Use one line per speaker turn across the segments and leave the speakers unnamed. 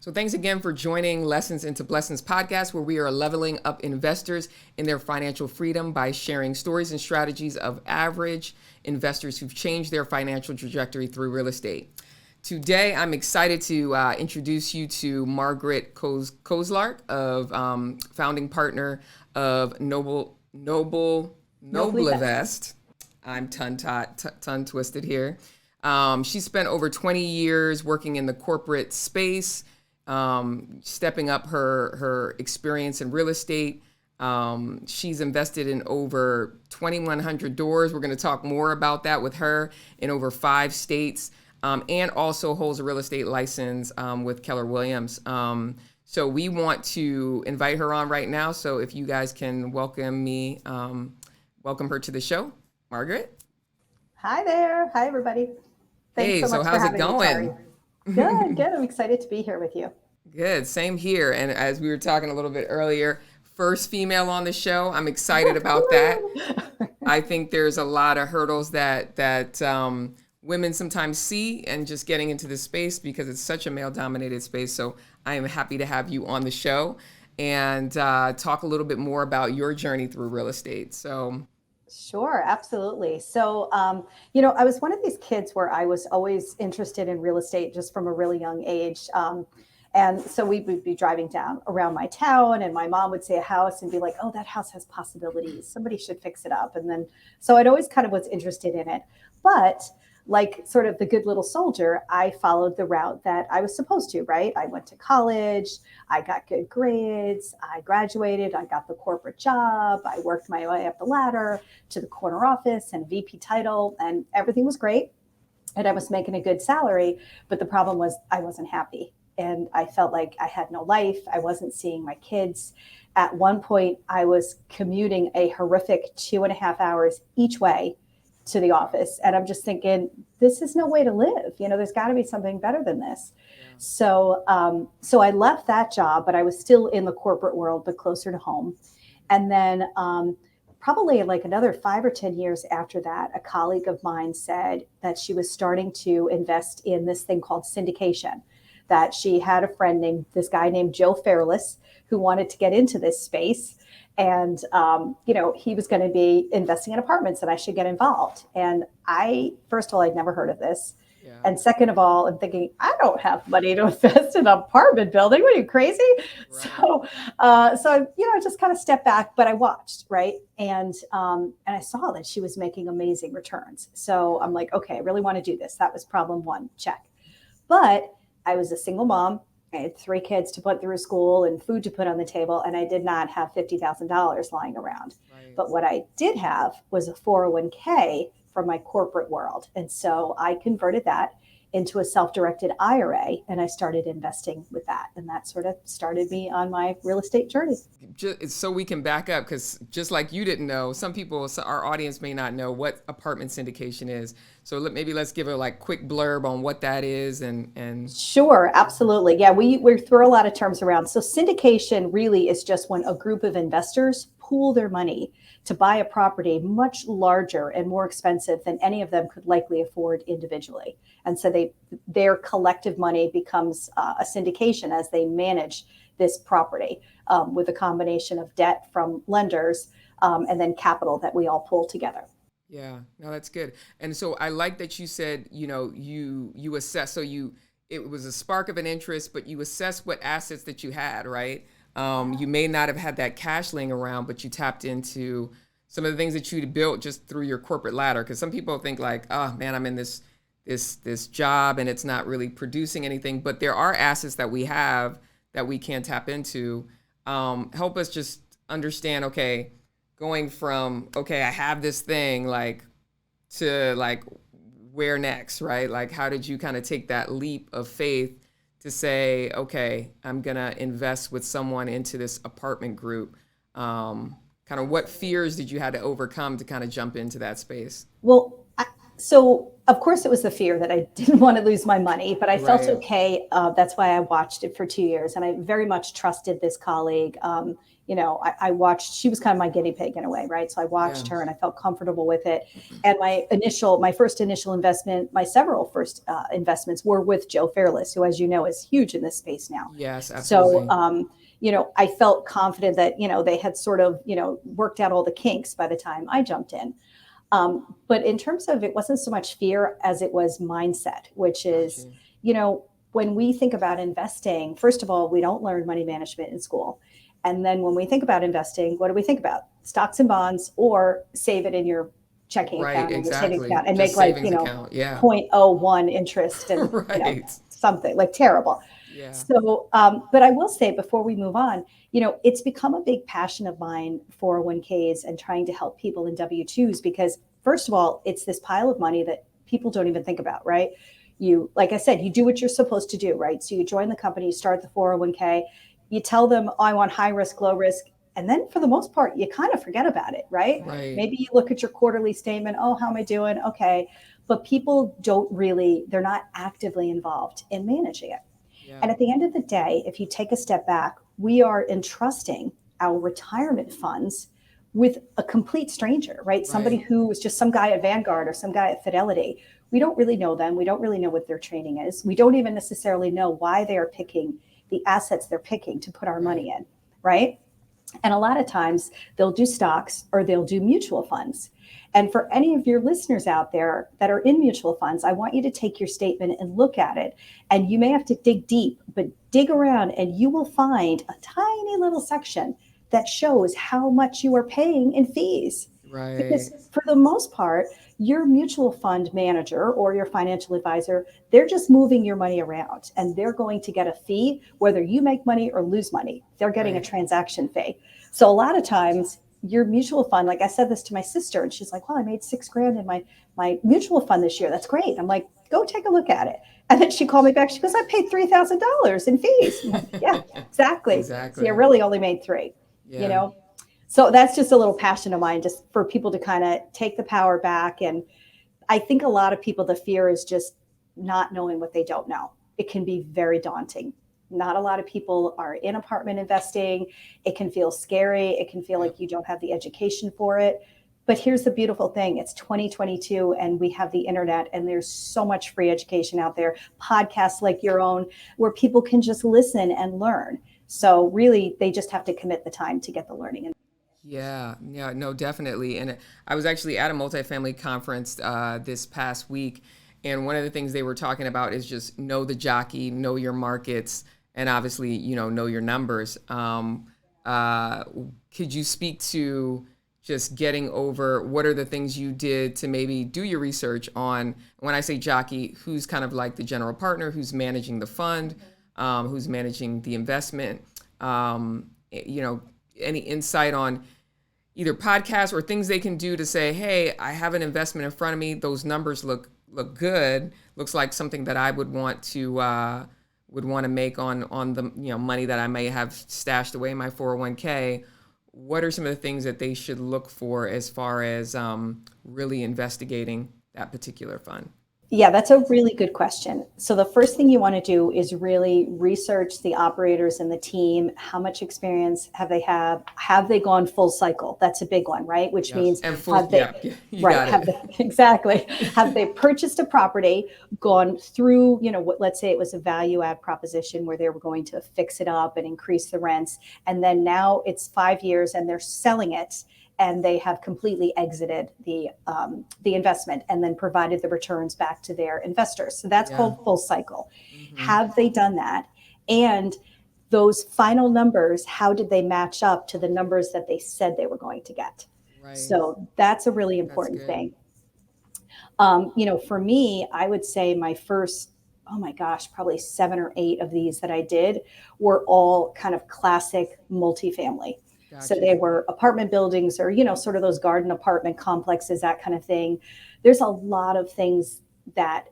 So thanks again for joining Lessons into Blessings podcast, where we are leveling up investors in their financial freedom by sharing stories and strategies of average investors who've changed their financial trajectory through real estate. Today, I'm excited to introduce you to Margaret Kozlark, of founding partner of Noblivest. I'm tongue twisted here. She spent over 20 years working in the corporate space, stepping up her experience in real estate. She's invested in over 2,100 doors. We're going to talk more about that with her in over 5 states, and also holds a real estate license with Keller Williams. So we want to invite her on right now. So if you guys can welcome her to the show, Margaret.
Hi there. Hi, everybody. Thanks
Hey,
so
so
much for
how's it
having me, Tari.
going?
Good. I'm excited to be here with you.
Good, same here. And as we were talking a little bit earlier, first female on the show. I'm excited about that. I think there's a lot of hurdles that women sometimes see and just getting into this space because it's such a male-dominated space. So I am happy to have you on the show and talk a little bit more about your journey through real estate. So.
Sure, absolutely. So, I was one of these kids where I was always interested in real estate just from a really young age. And so we would be driving down around my town and my mom would say a house and be like, oh, that house has possibilities. Somebody should fix it up. And then, so I'd always kind of was interested in it. But like sort of the good little soldier, I followed the route that I was supposed to, right? I went to college, I got good grades, I graduated, I got the corporate job, I worked my way up the ladder to the corner office and VP title, and everything was great. And I was making a good salary, but the problem was I wasn't happy. And I felt like I had no life. I wasn't seeing my kids. At one point, I was commuting a horrific 2.5 hours each way to the office. And I'm just thinking, this is no way to live. There's got to be something better than this. Yeah. So I left that job, but I was still in the corporate world, but closer to home. And then probably like another 5 or 10 years after that, a colleague of mine said that she was starting to invest in this thing called syndication, that she had a friend this guy named Joe Fairless, who wanted to get into this space. And, he was going to be investing in apartments and I should get involved. And first of all, I'd never heard of this. Yeah. And second of all, I'm thinking, I don't have money to invest in an apartment building. What are you, crazy? Right. So I just kind of stepped back, but I watched, right? And I saw that she was making amazing returns. So I'm like, okay, I really want to do this. That was problem 1, check. But I was a single mom. I had 3 kids to put through school and food to put on the table, and I did not have $50,000 lying around. Right. But what I did have was a 401k from my corporate world. And so I converted that into a self-directed IRA, and I started investing with that. And that sort of started me on my real estate journey.
Just so we can back up, because just like you didn't know, our audience may not know what apartment syndication is. So let's give a quick blurb on what that is and.
Sure, absolutely. Yeah, we throw a lot of terms around. So syndication really is just when a group of investors pool their money to buy a property much larger and more expensive than any of them could likely afford individually. And so their collective money becomes a syndication as they manage this property with a combination of debt from lenders and then capital that we all pull together.
Yeah, no, that's good. And so I like that you said, you assess, it was a spark of an interest, but you assess what assets that you had, right? You may not have had that cash laying around, but you tapped into some of the things that you built just through your corporate ladder. Because some people think like, oh man, I'm in this job and it's not really producing anything. But there are assets that we have that we can tap into. Help us just understand, okay, going from, okay, I have this thing, to where next, right? Like, how did you kind of take that leap of faith to say, okay, I'm going to invest with someone into this apartment group? Kind of what fears did you have to overcome to kind of jump into that space?
Well, So of course it was the fear that I didn't want to lose my money, but I felt
Right.
okay. That's why I watched it for 2 years, and I very much trusted this colleague. I watched. She was kind of my guinea pig in a way, right? So I
Yeah.
watched her, and I felt comfortable with it. And my first initial investment, my several first investments were with Joe Fairless, who, as you know, is huge in this space now.
Yes,
So,
absolutely.
I felt confident that they had sort of worked out all the kinks by the time I jumped in. But in terms of, it wasn't so much fear as it was mindset, which is,
Gotcha.
when we think about investing, first of all, we don't learn money management in school. And then when we think about investing, what do we think about? Stocks and bonds, or save it in your checking
Right,
account or your savings
exactly.
account and make
Just
like,
savings account. Yeah.
0.01 interest and,
Right.
something like terrible.
Yeah.
So, but I will say before we move on, it's become a big passion of mine, 401ks, and trying to help people in W-2s, because first of all, it's this pile of money that people don't even think about, right? You, like I said, you do what you're supposed to do, right? So you join the company, you start the 401k, you tell them, oh, I want high risk, low risk. And then for the most part, you kind of forget about it, right?
Right.
Maybe you look at your quarterly statement. Oh, how am I doing? Okay. But people don't really, they're not actively involved in managing it.
Yeah.
And at the end of the day, if you take a step back, we are entrusting our retirement funds with a complete stranger, right? Somebody
Right.
who is just some guy at Vanguard or some guy at Fidelity. We don't really know them. We don't really know what their training is. We don't even necessarily know why they are picking the assets they're picking to put our
Right.
money in, right? And a lot of times they'll do stocks or they'll do mutual funds. And for any of your listeners out there that are in mutual funds, I want you to take your statement and look at it. And you may have to dig deep, but dig around and you will find a tiny little section that shows how much you are paying in fees.
Right.
Because for the most part, your mutual fund manager or your financial advisor, they're just moving your money around and they're going to get a fee, whether you make money or lose money. They're getting a
Right.
transaction fee. So a lot of times, your mutual fund, like I said this to my sister, and she's like, well, I made 6 grand in my mutual fund this year. That's great. I'm like, go take a look at it. And then she called me back. She goes, I paid $3,000 in fees. I'm like, yeah, exactly. So you
Exactly.
really only made three, you
Yeah.
know? So that's just a little passion of mine, just for people to kind of take the power back. And I think a lot of people, the fear is just not knowing what they don't know. It can be very daunting. Not a lot of people are in apartment investing. It can feel scary. It can feel
Yep.
like you don't have the education for it. But here's the beautiful thing, it's 2022 and we have the internet, and there's so much free education out there, podcasts like your own, where people can just listen and learn. So really, they just have to commit the time to get the learning.
Yeah, yeah, no, definitely. And I was actually at a multifamily conference this past week, and one of the things they were talking about is just know the jockey, know your markets, and obviously, know your numbers. Uh, could you speak to just getting over what are the things you did to maybe do your research on, when I say jockey, who's kind of like the general partner, who's managing the fund, who's managing the investment, any insight on either podcasts or things they can do to say, hey, I have an investment in front of me. Those numbers look good. Looks like something that I would want to make on the money that I may have stashed away in my 401k. What are some of the things that they should look for as far as really investigating that particular fund?
Yeah, that's a really good question. So the first thing you want to do is really research the operators and the team. How much experience have they have? Have they gone full cycle? That's a big one, right? Which
Yep.
means
And full,
have they,
yeah, you
right,
got
have
it.
they, exactly, have they purchased a property, gone through, what, let's say it was a value add proposition where they were going to fix it up and increase the rents. And then now it's 5 years and they're selling it, and they have completely exited the investment and then provided the returns back to their investors. So that's
Yeah.
called full cycle.
Hmm.
Have they done that? And those final numbers, how did they match up to the numbers that they said they were going to get?
Right.
So that's a really
That's
important
good.
thing. For me, I would say my first, oh my gosh, probably 7 or 8 of these that I did were all kind of classic multifamily. So
Got
they
you.
were apartment buildings or, sort of those garden apartment complexes, that kind of thing. There's a lot of things that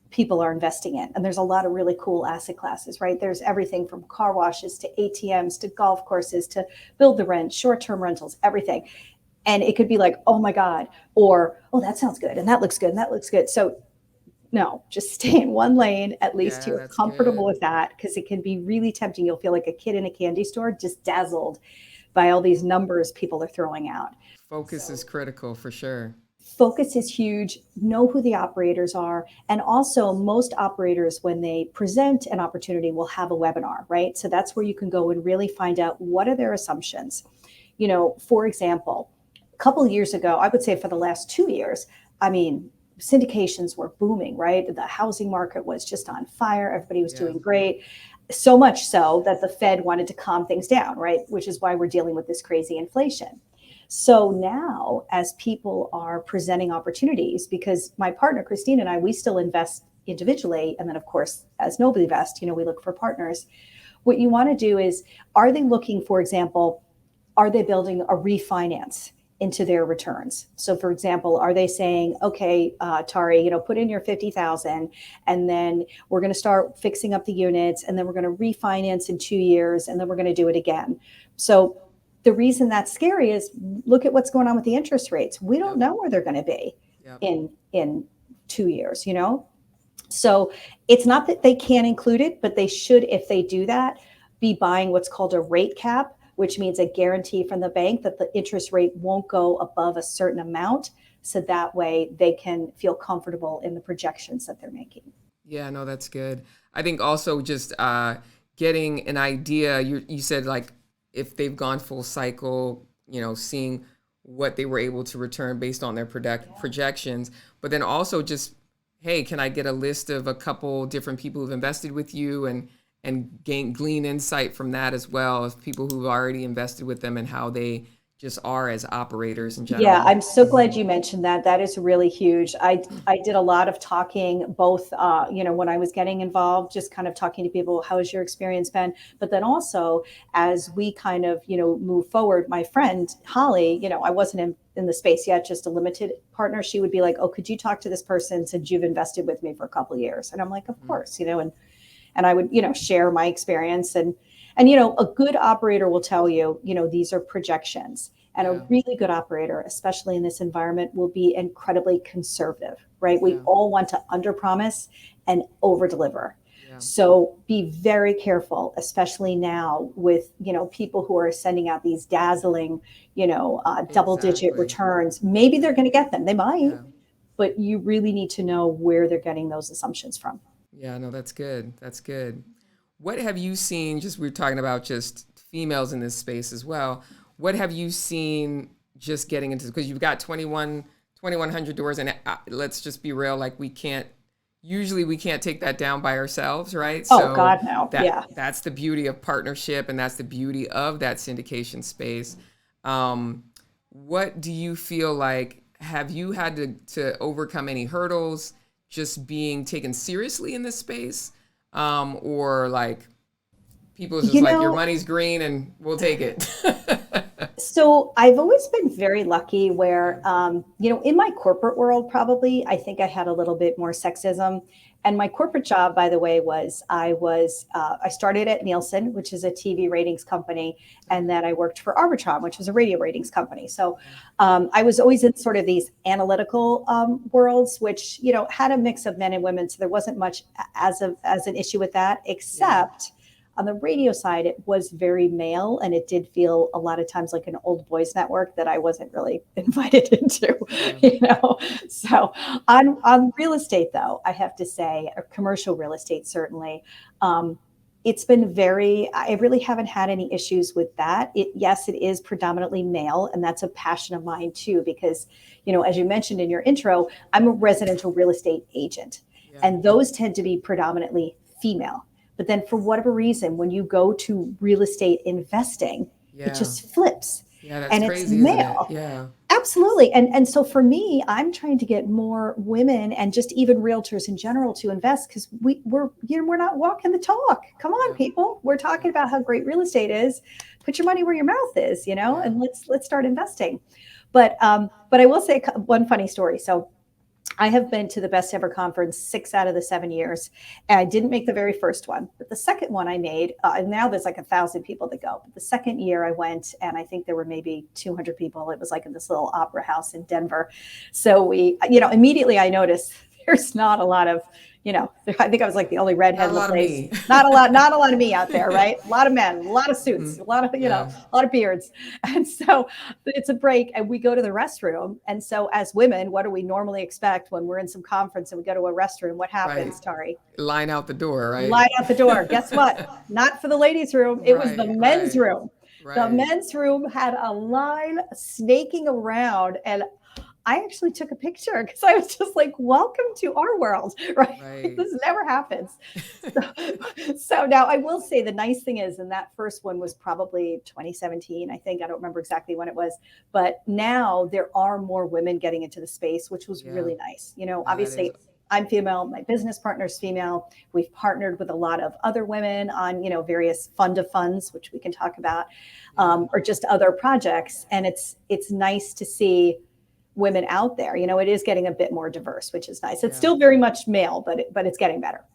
people are investing in. And there's a lot of really cool asset classes, right? There's everything from car washes to ATMs to golf courses to build the rent, short term rentals, everything. And it could be like, oh my God, or, oh, that sounds good. And that looks good. And that looks good. So no, just stay in one lane. At least
Yeah,
you're
that's
comfortable
good.
with that, because it can be really tempting. You'll feel like a kid in a candy store, just dazzled by all these numbers people are throwing out.
Focus is
So
critical for sure.
focus is huge. Know who the operators are. And also, most operators, when they present an opportunity, will have a webinar, right? So that's where you can go and really find out what are their assumptions. For example, a couple of years ago, I would say for the last 2 years, I mean, syndications were booming, right? The housing market was just on fire. Everybody was
Yeah.
doing great. So much so that the Fed wanted to calm things down, right? Which is why we're dealing with this crazy inflation. So now, as people are presenting opportunities, because my partner, Christine, and I, we still invest individually. And then, of course, as Noblivest, we look for partners. What you want to do is, are they looking, for example, are they building a refinance into their returns? So, for example, are they saying, okay, Tari, put in your 50,000, and then we're going to start fixing up the units, and then we're going to refinance in 2 years, and then we're going to do it again. So the reason that's scary is, look at what's going on with the interest rates. We don't
Yep.
know where they're going to be
Yep.
in 2 years. So it's not that they can't include it, but they should, if they do that, be buying what's called a rate cap, which means a guarantee from the bank that the interest rate won't go above a certain amount. So that way they can feel comfortable in the projections that they're making.
Yeah, no, that's good. I think also just getting an idea. You said like if they've gone full cycle, seeing what they were able to return based on their projections, but then also just, hey, can I get a list of a couple different people who've invested with you and glean insight from that as well as people who've already invested with them and how they just are as operators in
Yeah,
general.
I'm so glad you mentioned that. That is really huge. I did a lot of talking, both, when I was getting involved, just kind of talking to people, how has your experience been? But then also, as we kind of, move forward, my friend Holly, I wasn't in the space yet, just a limited partner. She would be like, oh, could you talk to this person since you've invested with me for a couple of years? And I'm like, of course, and I would, share my experience, and a good operator will tell you, these are projections. And a
Yeah.
really good operator, especially in this environment, will be incredibly conservative, right? We
Yeah.
all want to underpromise and overdeliver.
Yeah.
So be very careful, especially now with, people who are sending out these dazzling, double digit
Exactly.
returns. Maybe they're going to get them. They might,
Yeah.
but you really need to know where they're getting those assumptions from.
Yeah, no, that's good. That's good. What have you seen? Just we're talking about just females in this space as well. What have you seen just getting into, because you've got 2,100 doors, and let's just be real, like we can't take that down by ourselves, right?
Oh
So
God, no. Yeah.
that's the beauty of partnership, and that's the beauty of that syndication space. What do you feel like, have you had to overcome any hurdles just being taken seriously in this space? Or like people is just
You
like, your
know,
money's green and we'll take it.
So I've always been very lucky where, in my corporate world, probably, I think I had a little bit more sexism. And my corporate job, by the way, I started at Nielsen, which is a TV ratings company. And then I worked for Arbitron, which is a radio ratings company. So I was always in sort of these analytical worlds, which, had a mix of men and women. So there wasn't much as an issue with that, except on the radio side, it was very male, and it did feel a lot of times like an old boys network that I wasn't really invited into, So on real estate, though, I have to say, or commercial real estate, certainly, it's been I really haven't had any issues with that. Yes, it is predominantly male, and that's a passion of mine too, because, as you mentioned in your intro, I'm a residential real estate agent, and those tend to be predominantly female. But then for whatever reason, when you go to real estate investing, it just flips.
Yeah, that's
And it's
crazy, isn't it?
male.
Yeah.
Absolutely. And so for me, I'm trying to get more women and just even realtors in general to invest, because we're not walking the talk. Come on, people. We're talking about how great real estate is. Put your money where your mouth is, and let's start investing. But I will say one funny story. So I have been to the Best Ever Conference 6 out of the 7 years, and I didn't make the very first one, but the second one I made, and now there's like 1,000 people that go. But the second year I went, and I think there were maybe 200 people. It was like in this little opera house in Denver. So we, immediately I noticed there's not a lot of, I think I was like the only redhead
Not a
in the
lot of
place.
me.
Not a lot of me out there, right? A lot of men, a lot of suits,
Mhm.
a lot of,
Yeah.
a lot of beards. And so it's a break and we go to the restroom. And so as women, what do we normally expect when we're in some conference and we go to a restroom? What
Right.
happens, Tari?
Line out the door, right?
Line out the door. Guess what? Not for the ladies' room. It was the
Right,
men's
right,
room. The
right,
men's room had a line snaking around, and I actually took a picture because I was just like, welcome to our world, right?
right.
This never happens. So now I will say the nice thing is, and that first one was probably 2017, I think. I don't remember exactly when it was, but now there are more women getting into the space, which was
Yeah,
really nice.
that is
Obviously, I'm female, my business partner's female. We've partnered with a lot of other women on, various fund of funds, which we can talk about,
yeah,
or just other projects. And it's nice to see women out there. It is getting a bit more diverse, which is nice. It's
yeah.
still very much male, but it's getting better.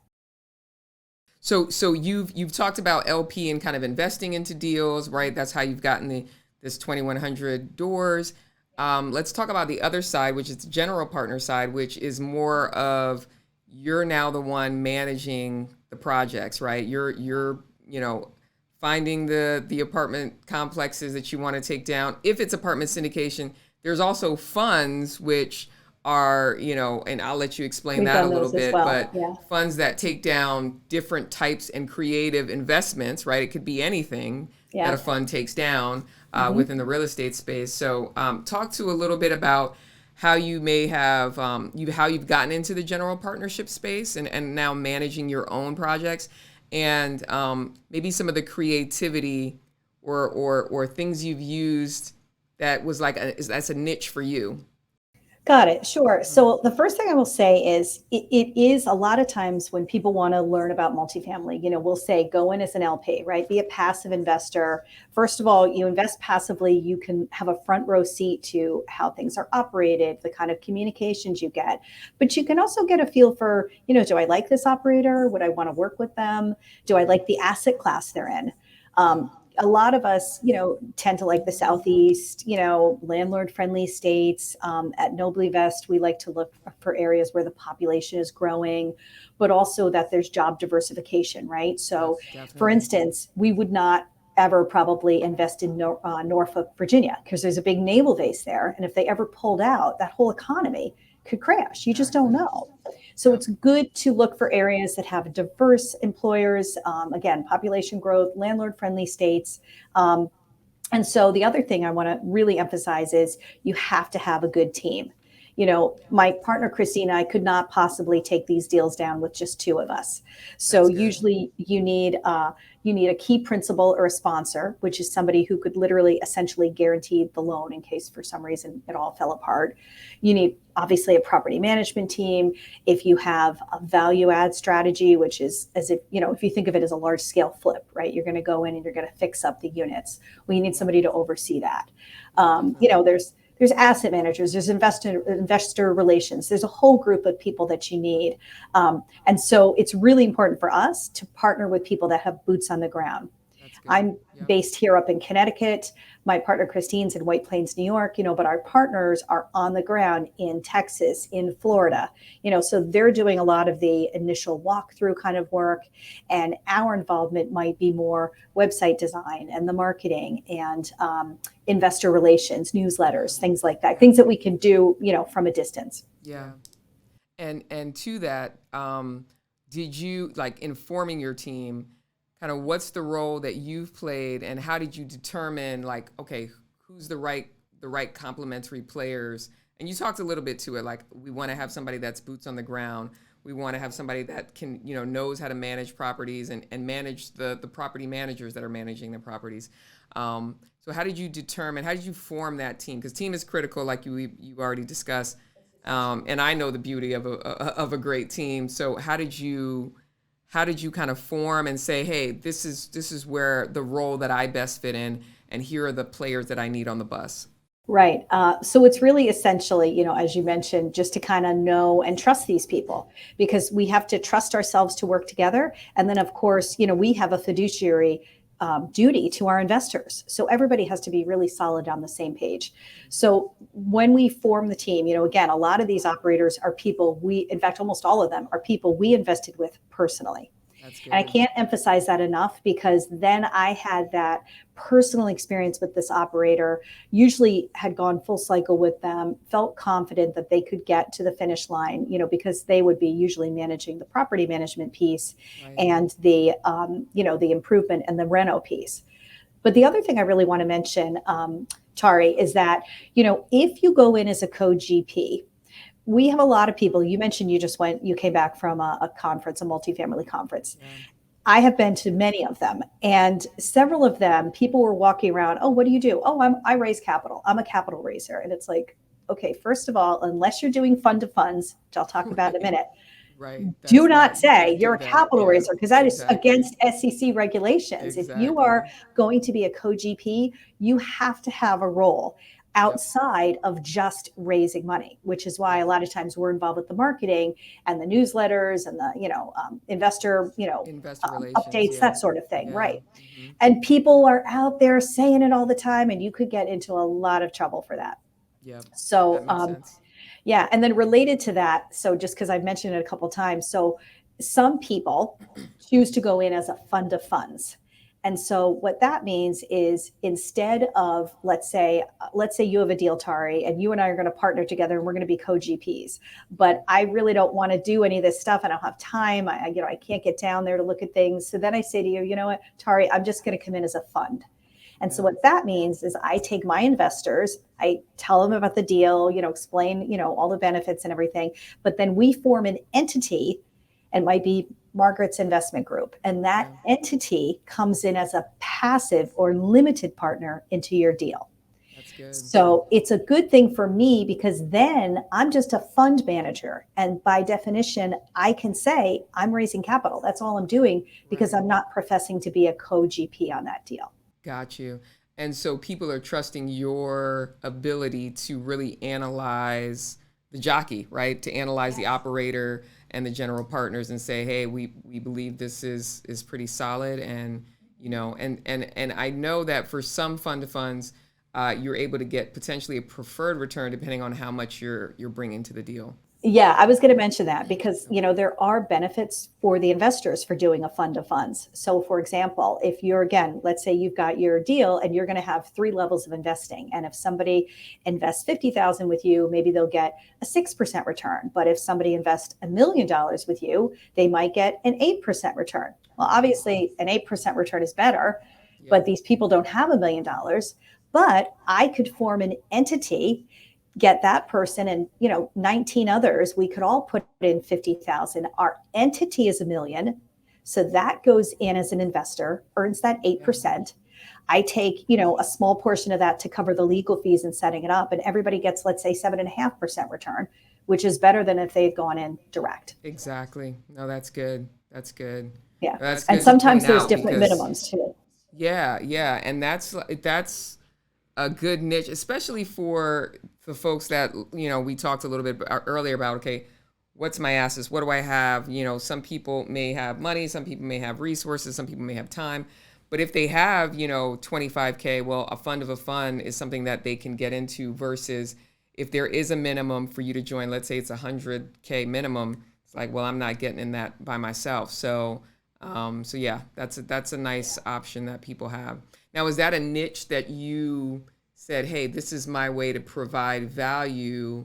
So you've talked about LP and kind of investing into deals, right? That's how you've gotten this 2,100 doors. Let's talk about the other side, which is the general partner side, which is more of you're now the one managing the projects, right? You're finding the apartment complexes that you want to take down. If it's apartment syndication, there's also funds which are, and I'll let you explain
We've
that a
done
little
those as
bit,
well.
but
Yeah.
funds that take down different types and creative investments, right? It could be anything that
Yeah.
a fund takes down
Hmm.
within the real estate space. So talk to a little bit about how you may have how you've gotten into the general partnership space and now managing your own projects, and maybe some of the creativity or things you've used that was like that's a niche for you.
Got it. Sure. So the first thing I will say is it is a lot of times when people want to learn about multifamily, we'll say go in as an LP, right? Be a passive investor. First of all, you invest passively, you can have a front row seat to how things are operated, the kind of communications you get. But you can also get a feel for, do I like this operator? Would I want to work with them? Do I like the asset class they're in?
Yeah.
A lot of us, tend to like the Southeast, landlord friendly states. At Noblivest, we like to look for areas where the population is growing, but also that there's job diversification, right? So,
Yes,
for
definitely.
instance, we would not ever probably invest in Norfolk, Virginia, because there's a big naval base there. And if they ever pulled out, that whole economy could crash. You just don't
Exactly.
know. So
Yep.
it's good to look for areas that have diverse employers, again, population growth, landlord friendly states. Um, and so the other thing I want to really emphasize is you have to have a good team. My partner Christina, I could not possibly take these deals down with just two of us. So
That's good.
usually you need a key principal or a sponsor, which is somebody who could literally essentially guarantee the loan in case for some reason it all fell apart. You need obviously a property management team. If you have a value add strategy, which is as if you think of it as a large scale flip, right? You're going to go in and you're going to fix up the units. We need
Yeah,
somebody to oversee that.
definitely.
There's asset managers, there's investor relations, there's a whole group of people that you need. And so it's really important for us to partner with people that have boots on the ground.
That's good.
I'm
Yep.
based here up in Connecticut. My partner Christine's in White Plains, New York, but our partners are on the ground in Texas, in Florida, so they're doing a lot of the initial walkthrough kind of work. And our involvement might be more website design and the marketing and investor relations,
Yeah.
newsletters, things like that,
Yeah.
things that we can do, from a distance.
Yeah. And to that, did you like informing your team, kind of what's the role that you've played, and how did you determine like, okay, who's the right complementary players? And you talked a little bit to it, like we want to have somebody that's boots on the ground. We want to have somebody that can, knows how to manage properties and manage the property managers that are managing the properties. So how did you form that team? Because team is critical, like you already discussed. And I know the beauty of a great team. So how did you kind of form and say, hey, this is where the role that I best fit in, and here are the players that I need on the bus.
Right. So it's really essentially, as you mentioned, just to kind of know and trust these people because we have to trust ourselves to work together. And then, of course, we have a fiduciary duty to our investors. So everybody has to be really solid on the same page. So when we form the team, again, a lot of these operators are people in fact, almost all of them are people we invested with personally.
That's
And I
good.
can't emphasize that enough because then I had that personal experience with this operator, usually had gone full cycle with them, felt confident that they could get to the finish line, because they would be usually managing the property management piece
Right.
and the improvement and the reno piece. But the other thing I really want to mention, Tari, is that, if you go in as a co-GP, we have a lot of people. You mentioned you came back from a conference, a multifamily conference.
Yeah.
I have been to many of them, and several of them, people were walking around. Oh, what do you do? Oh, I raise capital. I'm a capital raiser, and it's like, okay, first of all, unless you're doing fund to funds, which I'll talk about in a
Right.
minute,
Right.
do
That's
not
not, you
say
can't
you're
do
a
that.
capital
Yeah.
raiser because that is
Exactly.
against SEC regulations. If you are
Exactly.
going to be a co-GP, you have to have a role
Yep.
outside of just raising money, which is why a
Yep.
lot of times we're involved with the marketing and the newsletters and the investor
Investor relations.
updates,
Yeah.
that sort of thing,
Yeah.
right?
Hmm.
And people are out there saying it all the time, and you could get into a lot of trouble for that.
Yep. That
So
makes sense.
yeah, and then related to that, so just because I've mentioned it a couple of times, so some people choose to go in as a fund of funds. And so what that means is instead of let's say you have a deal, Tari, and you and I are going to partner together and we're going to be co-GPs. But I really don't want to do any of this stuff. I don't have time. I can't get down there to look at things. So then I say to you, you know what, Tari, I'm just going to come in as a fund. And so
Yeah.
what that means is I take my investors, I tell them about the deal, explain, all the benefits and everything, but then we form an entity and might be Margaret's investment group. And that
Yeah.
entity comes in as a passive or limited partner into your deal.
That's good.
So it's a good thing for me because then I'm just a fund manager. And by definition, I can say I'm raising capital. That's all I'm doing because
Right.
I'm not professing to be a co GP on that deal.
Got you. And so people are trusting your ability to really analyze the jockey, right? To analyze the
Yes.
operator and the general partners and say, hey, we believe this is pretty solid, and and I know that for some fund to funds, you're able to get potentially a preferred return depending on how much you're bringing to the deal.
Yeah, I was going to mention that because there are benefits for the investors for doing a fund of funds. So, for example, if you're again, let's say you've got your deal and you're going to have three levels of investing, and if somebody invests 50,000 with you, maybe they'll get a 6% return. But if somebody invests $1 million with you, they might get an 8% return. Well,
Right.
obviously, an 8% return is better, but
Yep.
these people don't have $1 million. But I could form an entity, get that person and 19 others, we could all put in 50,000. Our entity is a million, so that goes in as an investor, earns that
Yeah.
8%. I take a small portion of that to cover the legal fees and setting it up, and everybody gets, let's say, 7.5% return, which is better than if they'd gone in direct.
Exactly. No, that's good. That's good.
Yeah,
That's
and
good to point
sometimes there's
out
different
because
minimums too.
yeah, yeah, and that's a good niche, especially for the folks that we talked a little bit earlier about. Okay, what's my assets? What do I have? Some people may have money, some people may have resources, some people may have time. But if they have 25K, well, a fund of a fund is something that they can get into. Versus if there is a minimum for you to join, let's say it's 100K minimum. It's like, well, I'm not getting in that by myself. So yeah, that's a nice option that people have. Now, is that a niche that you said, hey, this is my way to provide value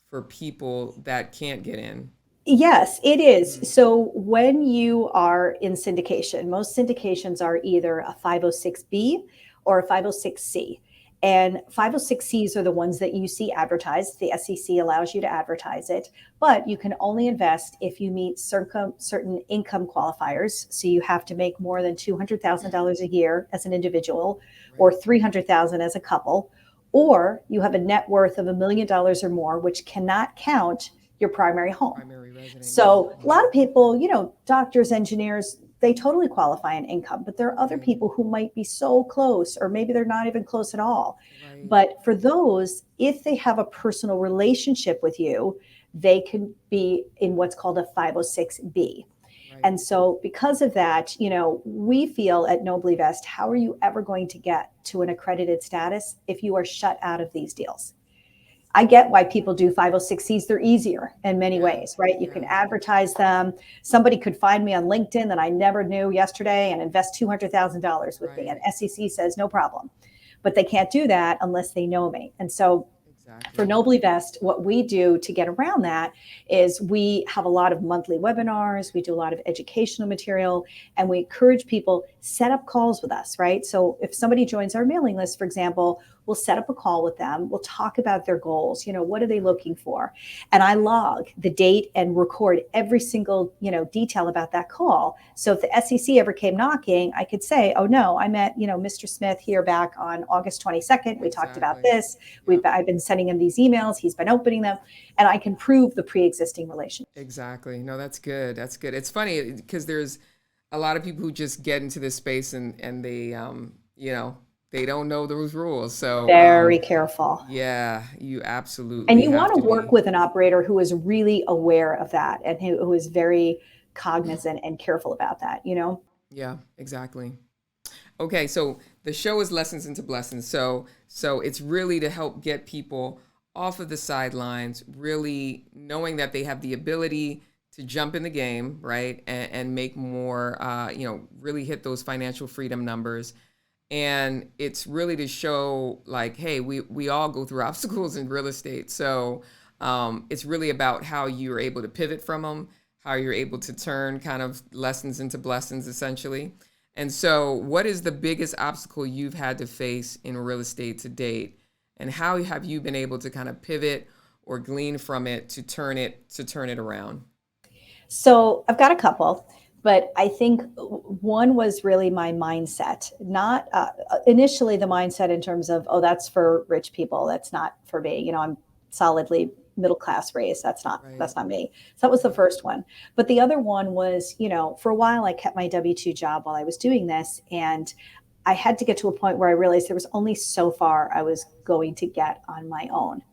for people that can't get in?
Yes, it is.
Mhm.
So when you are in syndication, most syndications are either a 506B or a 506C. And 506Cs are the ones that you see advertised. The SEC allows you to advertise it, but you can only invest if you meet certain income qualifiers. So you have to make more than $200,000 a year as an individual, or
Right.
300,000 as a couple, or you have a net worth of $1 million or more, which cannot count your primary home.
Primary resident, yeah.
So a lot of people, doctors, engineers, they totally qualify in income, but there are other
Right.
people who might be so close, or maybe they're not even close at all.
Right.
But for those, if they have a personal relationship with you, they can be in what's called a 506B.
Right.
And so because of that, we feel at Noblivest, how are you ever going to get to an accredited status if you are shut out of these deals? I get why people do 506Cs. They're easier in many
Yeah.
ways, right? You can
Yeah.
advertise them. Somebody could find me on LinkedIn that I never knew yesterday and invest $200,000 with me. And
Right.
SEC says no problem. But they can't do that unless they know me. And so for
Exactly.
Noblivest, what we do to get around that is we have a lot of monthly webinars. We do a lot of educational material, and we encourage people set up calls with us, right? So if somebody joins our mailing list, for example, we'll set up a call with them. We'll talk about their goals. What are they looking for? And I log the date and record every single, detail about that call. So if the SEC ever came knocking, I could say, oh no, I met, Mr. Smith here back on August 22nd. We talked about
Exactly.
this.
Yep.
I've been sending him these emails. He's been opening them, and I can prove the pre-existing relationship.
Exactly. No, that's good. That's good. It's funny because there's a lot of people who just get into this space and they they don't know those rules. So
Very careful.
yeah, you
And
absolutely
you
have
want to
to
work
be.
with an operator who is really aware of that and who is very cognizant and careful about that.
Yeah, exactly. Okay, so the show is Lessons into Blessings. So it's really to help get people off of the sidelines, really knowing that they have the ability to jump in the game, right, and make more, really hit those financial freedom numbers. And it's really to show like, hey, we all go through obstacles in real estate. So it's really about how you're able to pivot from them, how you're able to turn kind of lessons into blessings, essentially. And so, what is the biggest obstacle you've had to face in real estate to date, and how have you been able to kind of pivot or glean from it to turn it around?
So I've got a couple, but I think one was really my mindset, not initially the mindset in terms of, oh, that's for rich people. That's not for me. I'm solidly middle class raised.
Right,
That's not me. So that was the
right,
first one. But the other one was, for a while I kept my W-2 job while I was doing this. And I had to get to a point where I realized there was only so far I was going to get on my own.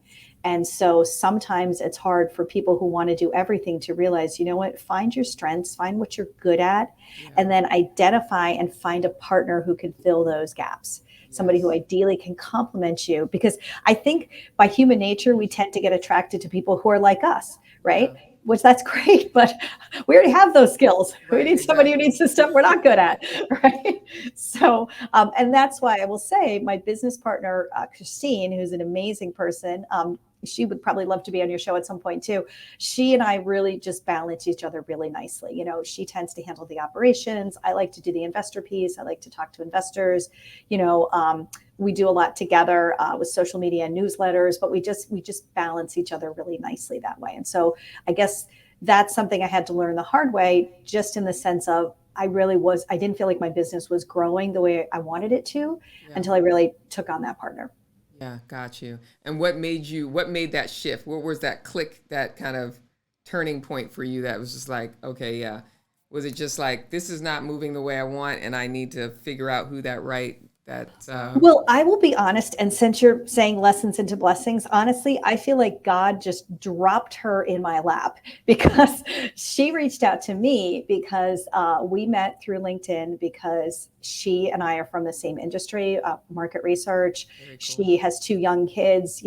And so sometimes it's hard for people who want to do everything to realize, what, find your strengths, find what you're good at,
yeah,
and then identify and find a partner who can fill those gaps. Somebody who
yes,
ideally can complement you. Because I think by human nature, we tend to get attracted to people who are like us, right?
yeah,
Which that's great, but we already have those skills. We
right,
need somebody who
exactly.
needs the stuff we're not good at, right? So, and that's why I will say my business partner, Christine, who's an amazing person, she would probably love to be on your show at some point too. She and I really just balance each other really nicely. She tends to handle the operations. I like to do the investor piece. I like to talk to investors. We do a lot together with social media and newsletters, but we just balance each other really nicely that way. And so I guess that's something I had to learn the hard way, just in the sense of I didn't feel like my business was growing the way I wanted it to
Yeah.
until I really took on that partner.
Yeah, got you. And what made that shift? What was that click, that kind of turning point for you that was just like, okay, yeah. Was it just like, this is not moving the way I want and I need to figure out who
Well, I will be honest, and since you're saying lessons into blessings, honestly, I feel like God just dropped her in my lap because she reached out to me because we met through LinkedIn because she and I are from the same industry, market research.
very cool.
She has two young kids,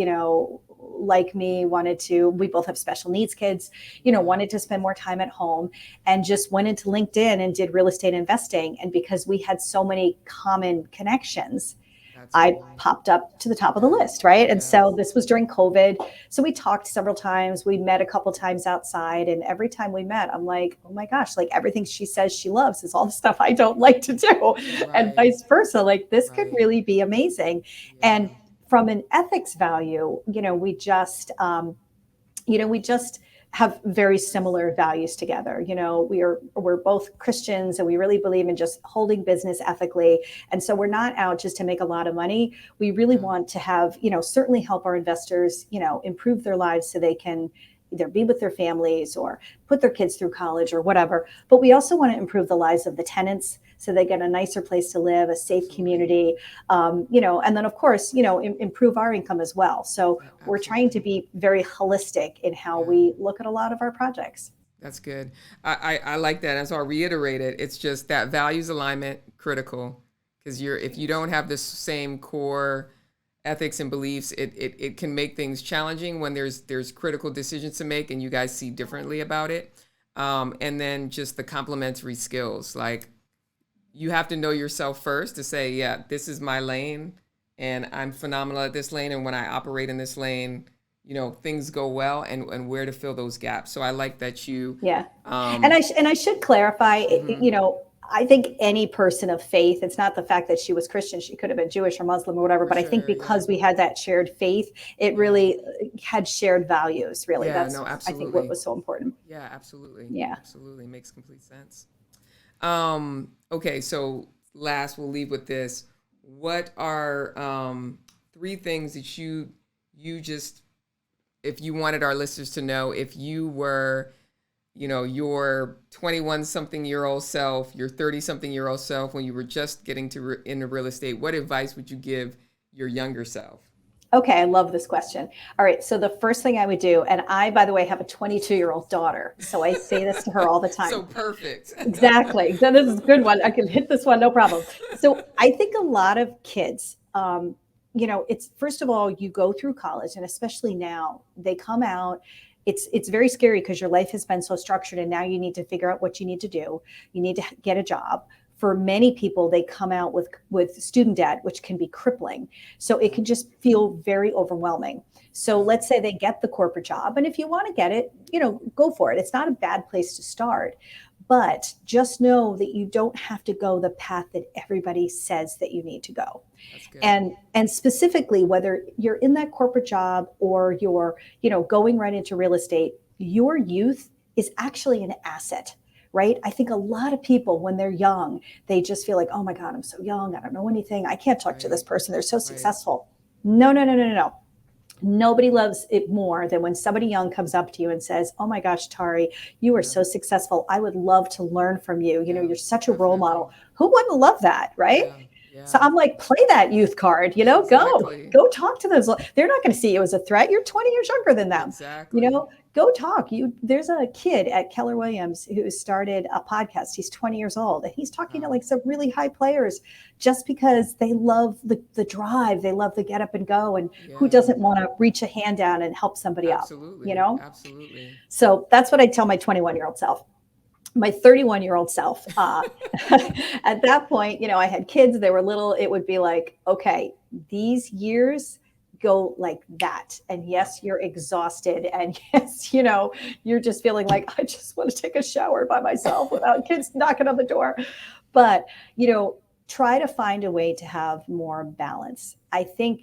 like me, we both have special needs kids,
Yeah,
wanted to spend more time at home, and just went into LinkedIn and did real estate investing. And because we had so many common connections,
that's
I
cool.
popped up to the top of the
Yes,
list, right? And so
yes,
this was during COVID. So we talked several times. We met a couple times outside. And every time we met, I'm like, oh my gosh, like everything she says she loves is all the stuff I don't like to do. And
right,
vice versa. Like this could
right.
really be amazing. And
Yeah,
from an ethics value, we just have very similar values together. We're both Christians, and we really believe in just holding business ethically. And so we're not out just to make a lot of money. We really
yeah,
want to have, certainly help our investors, improve their lives so they can, either be with their families or put their kids through college or whatever. But we also want to improve the lives of the tenants so they get a nicer place to live, a safe community, and then of course, improve our income as well. So we're trying to be very holistic in how we look at a lot of our projects.
That's good. I like that. And so I'll reiterate it. It's just that values alignment critical, because if you don't have the same core ethics and beliefs, it can make things challenging when there's critical decisions to make and you guys see differently about it. And then just the complementary skills, like you have to know yourself first to say, yeah, this is my lane and I'm phenomenal at this lane. And when I operate in this lane, things go well, and where to fill those gaps. So I like that you.
Yeah. And I should clarify, I think any person of faith, it's not the fact that she was Christian, she could have been Jewish or Muslim or whatever, but I think because we had that shared faith, it really had shared values, really. That's, I think, what was so important.
Yeah, absolutely.
Yeah.
Absolutely. Makes complete sense. Okay, so last, we'll leave with this. What are 3 things that you just, if you wanted our listeners to know, if you were, your 21-something-year-old self, your 30-something-year-old self, when you were just getting into real estate, what advice would you give your younger self?
Okay, I love this question. All right, so the first thing I would do, and I, by the way, have a 22-year-old daughter, so I say this to her all the time.
So perfect.
Exactly. So this is a good one. I can hit this one, no problem. So I think a lot of kids, it's, first of all, you go through college, and especially now, they come out. It's very scary because your life has been so structured, and now you need to figure out what you need to do. You need to get a job. For many people, they come out with student debt, which can be crippling. So it can just feel very overwhelming. So let's say they get the corporate job, and if you want to get it, go for it. It's not a bad place to start. But just know that you don't have to go the path that everybody says that you need to go. And specifically, whether you're in that corporate job or you're, going right into real estate, your youth is actually an asset, right? I think a lot of people, when they're young, they just feel like, oh my God, I'm so young. I don't know anything. I can't talk to this person. They're so successful. No. Nobody loves it more than when somebody young comes up to you and says, oh my gosh, Tari, you are so successful. I would love to learn from you. You're such a role model. Who wouldn't love that, right? Yeah. So I'm like, play that youth card, go talk to those. They're not going to see you as a threat. You're 20 years younger than them.
Exactly.
Go talk. There's a kid at Keller Williams who started a podcast. He's 20 years old, and he's talking to like some really high players just because they love the drive. They love the get up and go. And who doesn't want to reach a hand down and help somebody up?
Absolutely.
So that's what I tell my 21-year-old self. My 31-year-old self, at that point, I had kids, they were little. It would be like, okay, these years go like that. And yes, you're exhausted. And yes, you're just feeling like, I just want to take a shower by myself without kids knocking on the door. But, try to find a way to have more balance. I think,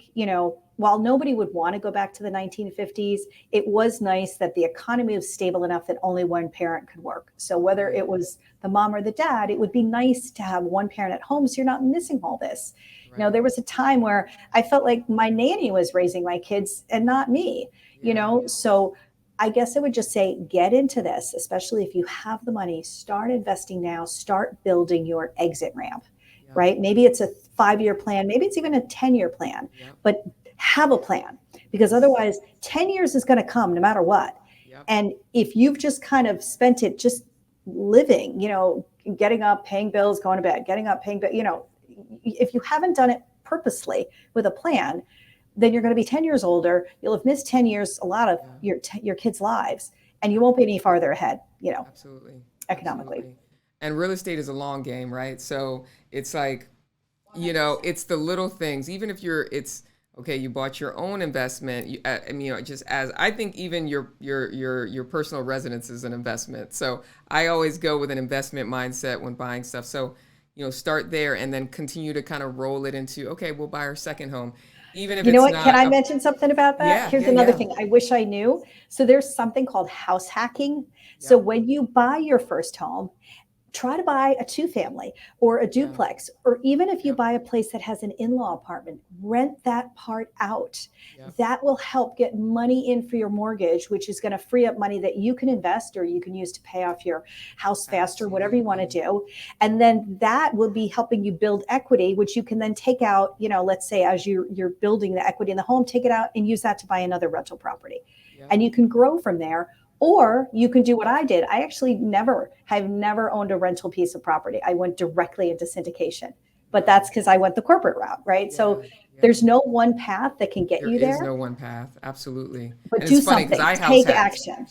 while nobody would want to go back to the 1950s, it was nice that the economy was stable enough that only one parent could work. So whether it was the mom or the dad, it would be nice to have one parent at home so you're not missing all this. Right. There was a time where I felt like my nanny was raising my kids and not me, so I guess I would just say, get into this, especially if you have the money, start investing now, start building your exit ramp. Right? Maybe it's a 5-year plan. Maybe it's even a 10-year plan, but have a plan, because otherwise 10 years is going to come no matter what. And if you've just kind of spent it just living, getting up, paying bills, going to bed, getting up, paying bills, if you haven't done it purposely with a plan, then you're going to be 10 years older. You'll have missed 10 years, a lot of your kids' lives, and you won't be any farther ahead,
Absolutely.
Economically.
Absolutely. And real estate is a long game, right? So it's like, it's the little things. Even if you bought your own investment. Just as I think, even your personal residence is an investment. So I always go with an investment mindset when buying stuff. So start there and then continue to kind of roll it into, okay, we'll buy our second home. Even if
Can I mention something about that? Here's another thing I wish I knew. So there's something called house hacking. So when you buy your first home, try to buy a 2-family or a
Yeah.
duplex, or even if you
Yep.
buy a place that has an in-law apartment, rent that part out.
Yep.
That will help get money in for your mortgage, which is going to free up money that you can invest or you can use to pay off your house faster, whatever you want to
Absolutely.
do. And then that will be helping you build equity, which you can then take out, let's say as you're building the equity in the home, take it out and use that to buy another rental property.
Yep.
And you can grow from there. Or you can do what I did. I actually have never owned a rental piece of property. I went directly into syndication, but that's because I went the corporate route, right? So
Yeah. Yeah.
there's no one path that can get
There
you
is
there,
no one path. Absolutely.
but
And
do
it's funny because
something,
I house
take
hacked.
action.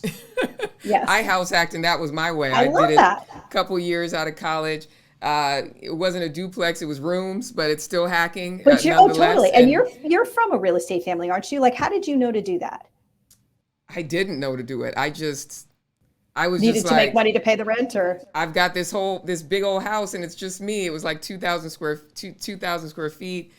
Yes,
I house hacked, and that was my way.
I
I did
love
it
that.
a couple years out of college. It wasn't a duplex; it was rooms, but it's still hacking
But you're, oh,
nonetheless.
totally. And
And
you're from a real estate family, aren't you? Like, how did you know to do that?
I didn't know to do it. I was just
Needed to make
like,
money to pay the rent, or
I've got this big old house, and it's just me. It was like 2,000 square feet,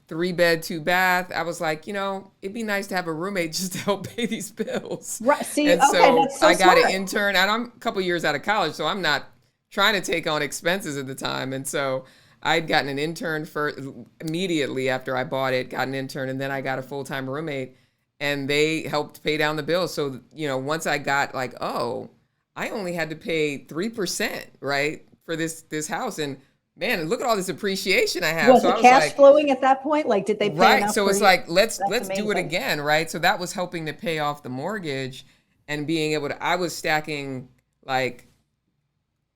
3 bed, 2 bath. I was like, it'd be nice to have a roommate just to help pay these bills.
right? See,
And
okay,
so
that's so
I got an
smart.
intern, and I'm a couple years out of college, so I'm not trying to take on expenses at the time. And so I'd gotten an intern for immediately after I bought it, got an intern, and then I got a full-time roommate, and they helped pay down the bills. So, once I got like, oh, I only had to pay 3%, right, for this house. And man, look at all this appreciation I have.
Was
So
it
I was
cash
like,
flowing at that point? Like, did they pay
right.
enough
So
for
it's
you?
like, let's
That's
do it
amazing.
again, right? So that was helping to pay off the mortgage and being able to, I was stacking like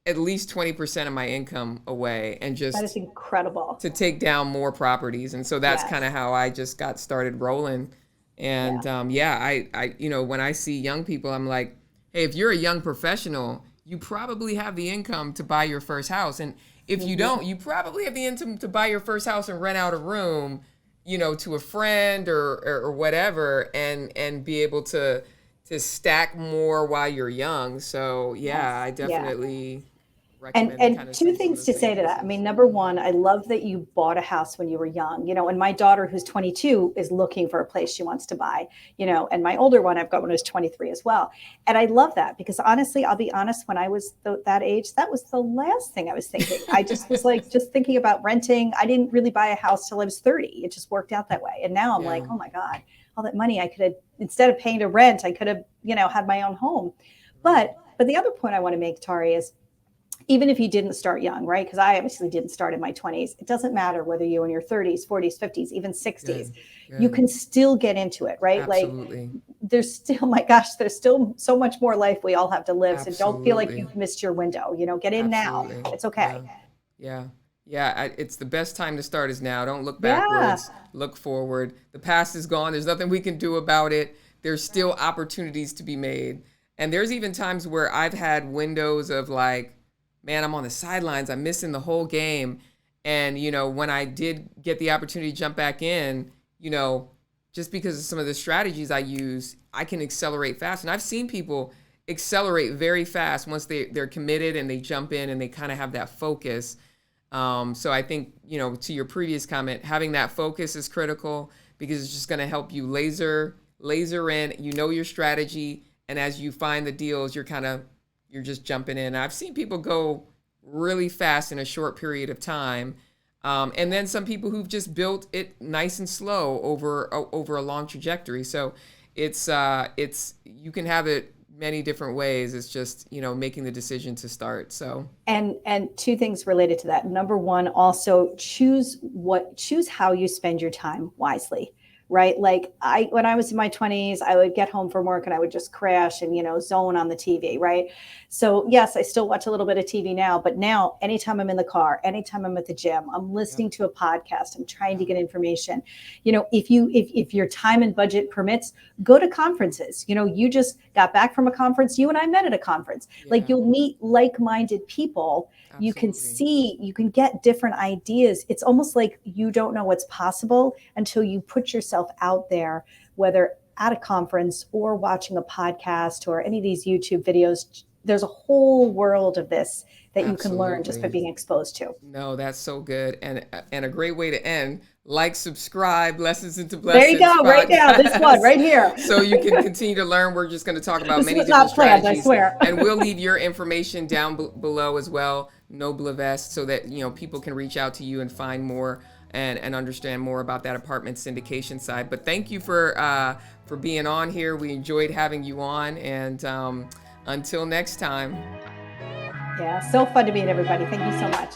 at least 20% of my income away and
That is
just
incredible.
to take down more properties. And so that's kind
Yes.
of how I just got started rolling.
Yeah.
And yeah, when I see young people, I'm like, hey, if you're a young professional, you probably have the income to buy your first house. And if you
Mhm.
don't, you probably have the income to buy your first house and rent out a room, to a friend or whatever, and be able to stack more while you're young. So yeah, I
Yes. Yeah.
definitely
And
recommend
and
kind of
two
doing some of
things
those
to
same
say to that. I
pieces.
mean, number one, I love that you bought a house when you were young, and my daughter who's 22 is looking for a place she wants to buy, and my older one, I've got one who's 23 as well. And I love that because honestly, I'll be honest, when I was that age, that was the last thing I was thinking. I just was like, just thinking about renting. I didn't really buy a house till I was 30. It just worked out that way. And now I'm like,
Yeah.
oh my God, all that money I could have, instead of paying to rent, I could have, had my own home.
Right.
But the other point I want to make, Tari, is even if you didn't start young, right? Because I obviously didn't start in my 20s. It doesn't matter whether you're in your 30s, 40s, 50s, even 60s.
Good.
You
Good.
can still get into it, right? Like
Absolutely.
there's still, my gosh, there's still so much more life we all have to live. So don't feel like
Absolutely.
you've missed your window. Get in now.
Absolutely.
It's okay.
Yeah. Yeah. Yeah. It's the best time to start is now. Don't look
Yeah.
backwards, look forward. The past is gone. There's nothing we can do about it. There's still opportunities to be made. And there's even times where I've had windows of like, man, I'm on the sidelines. I'm missing the whole game. And, when I did get the opportunity to jump back in, just because of some of the strategies I use, I can accelerate fast. And I've seen people accelerate very fast once they're committed and they jump in and they kind of have that focus. So I think, to your previous comment, having that focus is critical because it's just going to help you laser in, your strategy. And as you find the deals, you're just jumping in. I've seen people go really fast in a short period of time. And then some people who've just built it nice and slow over a long trajectory. So it's you can have it many different ways. It's just, making the decision to start. So
And two things related to that. Number one, also choose how you spend your time wisely. Right. Like when I was in my 20s, I would get home from work and I would just crash and, zone on the TV. Right. So yes, I still watch a little bit of TV now, but now anytime I'm in the car, anytime I'm at the gym, I'm
yeah,
listening to a podcast, I'm trying to
yeah,
get information. If your time and budget permits, go to conferences. You just got back from a conference. You and I met at a conference. Like,
yeah,
you'll meet like-minded people. You
absolutely.
can get different ideas. It's almost like you don't know what's possible until you put yourself out there, whether at a conference or watching a podcast or any of these YouTube videos. there's a whole world of this that you can learn just by
Absolutely.
being exposed to.
No, that's so good. And a great way to end. Like, subscribe, Lessons into
There you
Blessings
go, right now, this one
podcast.
right here.
So you can continue to learn. We're just going to talk about
This
many
was
different
not planned, I
strategies.
swear.
And we'll leave your information down below as well, Noblivest, so that people can reach out to you and find more and understand more about that apartment syndication side. But thank you for being on here. We enjoyed having you on, and until next time.
Yeah, so fun to meet everybody. Thank you so much.